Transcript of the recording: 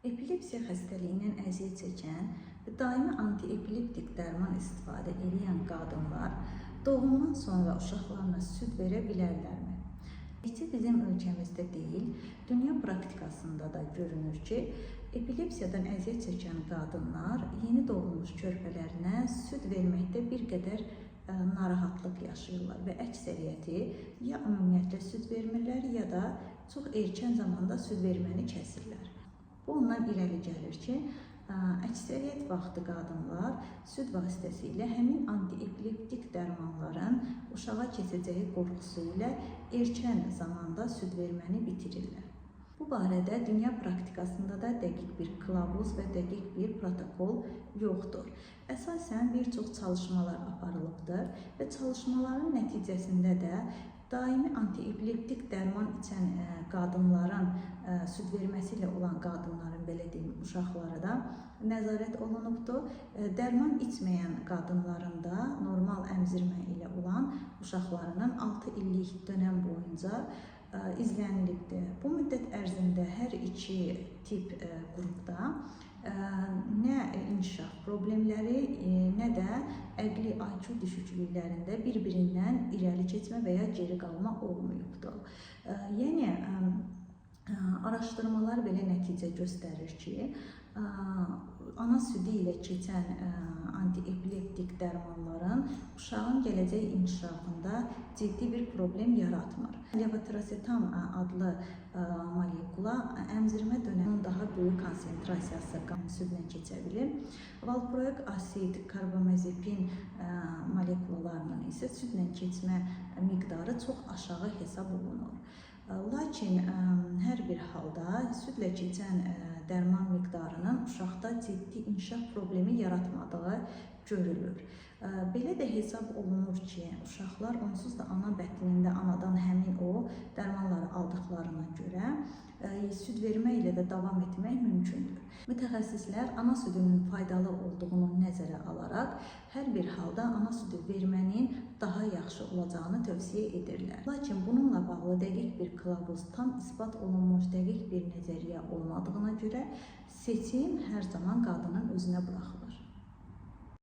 Epilepsiya xəstəliyindən əziyyət çəkən və daimi antiepileptik dərman istifadə edən qadınlar doğumdan sonra uşaqlarına süd verə bilərlərmi? Təkcə bizim ölkəmizdə deyil, dünya praktikasında da görünür ki, epilepsiyadan əziyyət çəkən qadınlar yeni doğulmuş körpələrinə süd verməkdə bir qədər narahatlıq yaşayırlar və əksəriyyəti ya ümumiyyətlə süd vermirlər, ya da çox erkən zamanda süd verməni kəsirlər. Bu ondan irəli gəlir ki, əksəriyyət vaxtı qadınlar süd vasitəsilə həmin antiepileptik dərmanların uşağa keçəcəyi qorxusu ilə erkən zamanda süd verməni bitirirlər. Bu barədə dünya praktikasında da dəqiq bir kılavuz və dəqiq bir protokol yoxdur. Əsasən bir çox çalışmalar aparılıbdır və çalışmaların nəticəsində də daimi antiepileptik dərman içən qadınların süd verməsi ilə olan qadınların, belə deyim, uşaqları da nəzarət olunubdur. Dərman içməyən qadınların da normal əmzirmə ilə olan uşaqlarının 6 illik dönəm boyunca izlənilibdir. Bu müddət ərzində hər iki tip qrupda nə inkişaf problemləri, nə də əqli IQ düşüklüklərində bir-birindən irəli keçmə və ya geri qalma olmayıbdır. Yəni, araşdırmalar belə nəticə göstərir ki, ana südü ilə keçən antiepileptik dərmanların uşağın gələcək inkişafında ciddi bir problem yaratmır. Levotirosetam adlı molekula əmzirmə dönəminin daha böyük konsentrasiyası qan südünə keçə bilir. Valproiq asid, karbamazepin molekulalarının isə südlə keçmə miqdarı çox aşağı hesab olunur. Lakin hər bir halda südlə keçən dərman miqdarının uşaqda ciddi inkişaf problemi yaratmadığı görülür. Belə də hesab olunur ki, uşaqlar onsuz da ana bətnində anadan həmin o dərmanları aldıqlarına görə süd vermə ilə də davam etmək mümkündür. Mütəxəssislər ana südünün faydalı olduğunu nəzərə alaraq hər bir halda ana südü vermənin daha yaxşı olacağını tövsiyə edirlər. Lakin bununla bağlı dəqiq bir kılavuz, tam isbat olunmuş dəqiq bir nəzəriyyə olmadığına görə seçim hər zaman qadının özünə buraxılır.